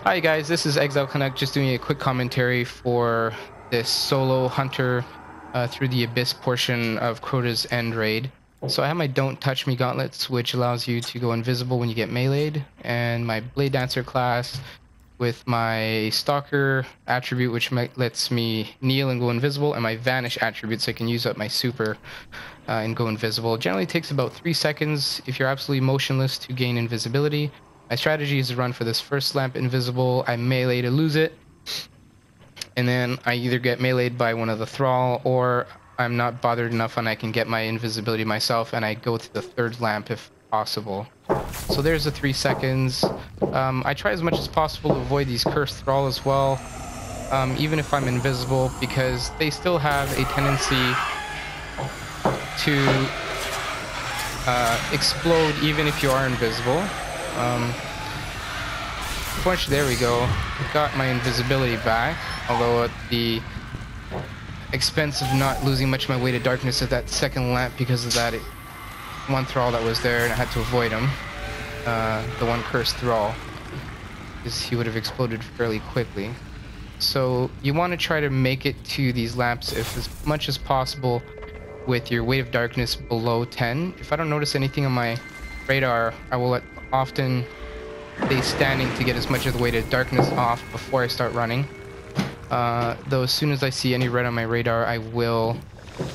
Hi guys, this is ExiledCanuck, just doing a quick commentary for this solo hunter through the abyss portion of Crota's end raid. So I have my Don't Touch Me gauntlets, which allows you to go invisible when you get meleeed, and my Blade Dancer class with my Stalker attribute, which lets me kneel and go invisible, and my Vanish attribute, so I can use up my super and go invisible. It generally takes about 3 seconds if you're absolutely motionless to gain invisibility. My strategy is to run for this first lamp invisible, I melee to lose it, and then I either get meleeed by one of the thrall, or I'm not bothered enough and I can get my invisibility myself and I go to the third lamp if possible. So there's the 3 seconds. I try as much as possible to avoid these cursed thrall as well, even if I'm invisible, because they still have a tendency to explode even if you are invisible. Unfortunately, there we go. Got my invisibility back, although at the expense of not losing much of my weighted darkness at that second lamp because of that one thrall that was there, and I had to avoid him. The one cursed thrall, because he would have exploded fairly quickly. So you want to try to make it to these lamps as much as possible with your weight of darkness below 10. If I don't notice anything on my radar, I will often stay standing to get as much of the weighted darkness off before I start running. Though as soon as I see any red on my radar, I will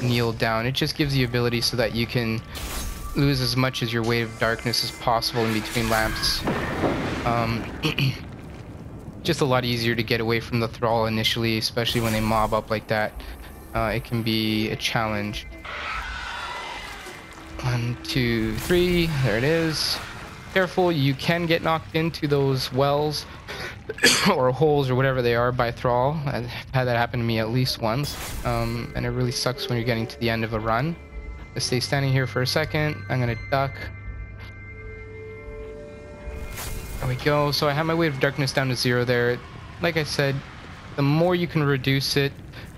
kneel down. It just gives you ability so that you can lose as much as your weight of darkness as possible in between lamps. Just a lot easier to get away from the thrall initially, especially when they mob up like that. It can be a challenge. 1, 2, 3, there it is. Careful, you can get knocked into those wells or holes or whatever they are by thrall. I've had that happen to me at least once, and it really sucks when you're getting to the end of a run. Let's stay standing here for a second. I'm gonna duck. There we go. So I have my weight of darkness down to 0 there. Like I said, the more you can reduce it,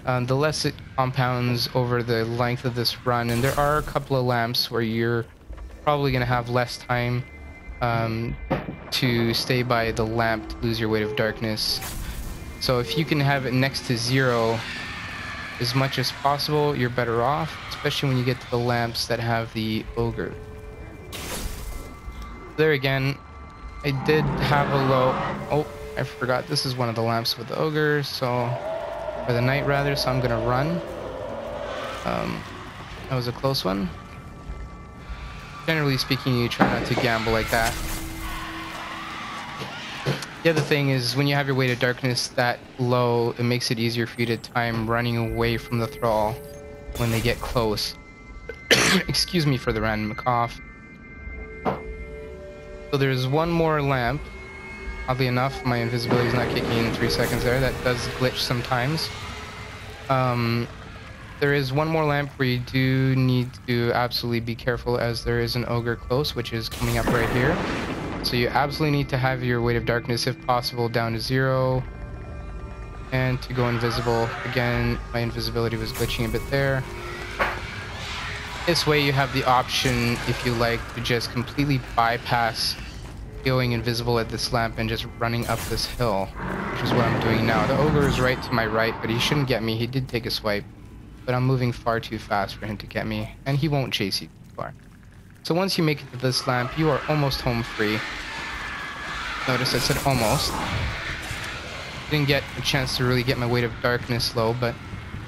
the less it compounds over the length of this run. And there are a couple of lamps where you're probably gonna have less time to stay by the lamp to lose your weight of darkness. So if you can have it next to 0 as much as possible, you're better off, especially when you get to the lamps that have the Ogre. There again, I did have a low... Oh, I forgot, this is one of the lamps with the Ogre, so... or the Knight rather, so I'm gonna run. That was a close one. Generally speaking, you try not to gamble like that. The other thing is, when you have your weight of darkness that low, it makes it easier for you to time running away from the thrall when they get close. Excuse me for the random cough. So there's one more lamp. Oddly enough, my invisibility is not kicking in 3 seconds there. That does glitch sometimes. There is one more lamp where you do need to absolutely be careful, as there is an Ogre close, which is coming up right here. So you absolutely need to have your weight of darkness, if possible, down to 0. And to go invisible. Again, my invisibility was glitching a bit there. This way you have the option, if you like, to just completely bypass going invisible at this lamp and just running up this hill, which is what I'm doing now. The Ogre is right to my right, but he shouldn't get me. He did take a swipe, but I'm moving far too fast for him to get me, and he won't chase you too far. So once you make it to this lamp, you are almost home free. Notice I said almost. Didn't get a chance to really get my weight of darkness low, but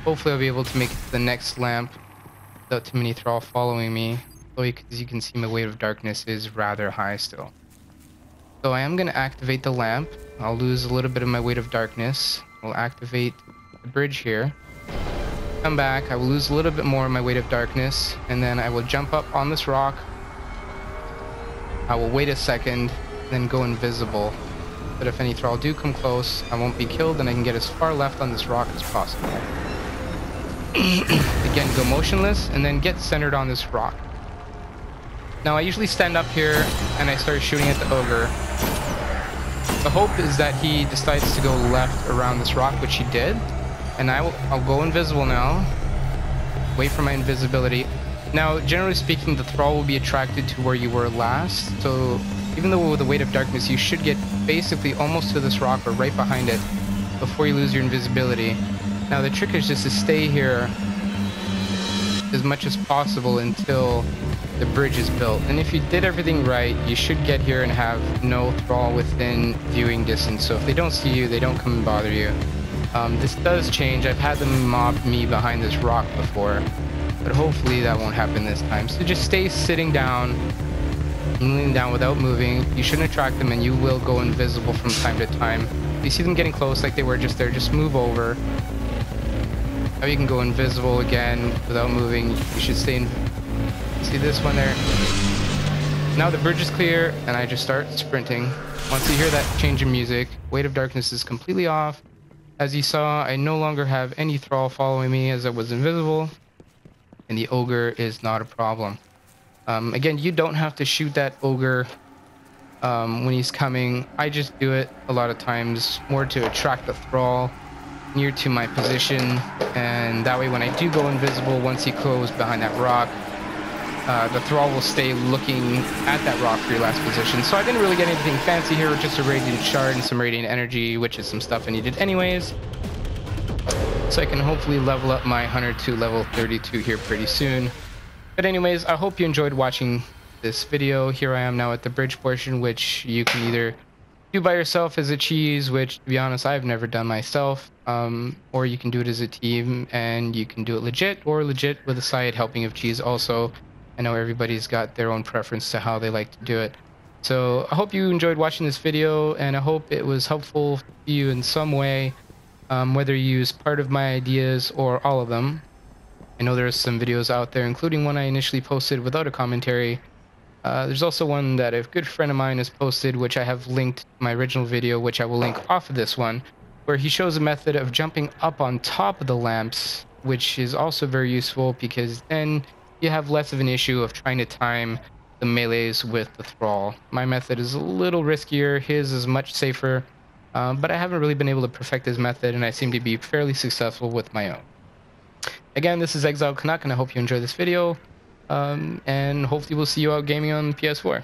hopefully I'll be able to make it to the next lamp without too many thrall following me. So as you can see, my weight of darkness is rather high still. So I am going to activate the lamp. I'll lose a little bit of my weight of darkness. I'll activate the bridge here. Come back, I will lose a little bit more of my weight of darkness, and then I will jump up on this rock. I will wait a second, then go invisible. But if any thrall do come close, I won't be killed, and I can get as far left on this rock as possible. Again, go motionless, and then get centered on this rock. Now I usually stand up here, and I start shooting at the Ogre. The hope is that he decides to go left around this rock, which he did. And I'll go invisible now. Wait for my invisibility. Now, generally speaking, the thrall will be attracted to where you were last. So even though with the weight of darkness, you should get basically almost to this rock or right behind it before you lose your invisibility. Now the trick is just to stay here as much as possible until the bridge is built. And if you did everything right, you should get here and have no thrall within viewing distance. So if they don't see you, they don't come and bother you. This does change. I've had them mob me behind this rock before, but hopefully that won't happen this time. So just stay sitting down, kneeling down without moving. You shouldn't attract them, and you will go invisible from time to time. If you see them getting close like they were just there, just move over. Now you can go invisible again without moving. You should stay in. See this one there? Now the bridge is clear, and I just start sprinting. Once you hear that change in music, Weight of Darkness is completely off. As you saw, I no longer have any thrall following me as I was invisible, and the ogre is not a problem. Again, you don't have to shoot that ogre when he's coming. I just do it a lot of times more to attract the thrall near to my position, and that way when I do go invisible, once he closes behind that rock, the thrall will stay looking at that rock for your last position. So I didn't really get anything fancy here, just a radiant shard and some radiant energy, which is some stuff I needed anyways. So I can hopefully level up my hunter to level 32 here pretty soon. But anyways, I hope you enjoyed watching this video. Here I am now at the bridge portion, which you can either do by yourself as a cheese, which to be honest I've never done myself, or you can do it as a team and you can do it legit, or legit with a side helping of cheese also. I know everybody's got their own preference to how they like to do it. So I hope you enjoyed watching this video, and I hope it was helpful to you in some way, whether you use part of my ideas or all of them. I know there's some videos out there, including one I initially posted without a commentary. There's also one that a good friend of mine has posted, which I have linked to my original video, which I will link off of this one, where he shows a method of jumping up on top of the lamps, which is also very useful because then you have less of an issue of trying to time the melees with the thrall. My method is a little riskier, his is much safer, but I haven't really been able to perfect his method, and I seem to be fairly successful with my own. Again, this is ExiledCanuck, and I hope you enjoy this video, and hopefully we'll see you out gaming on PS4.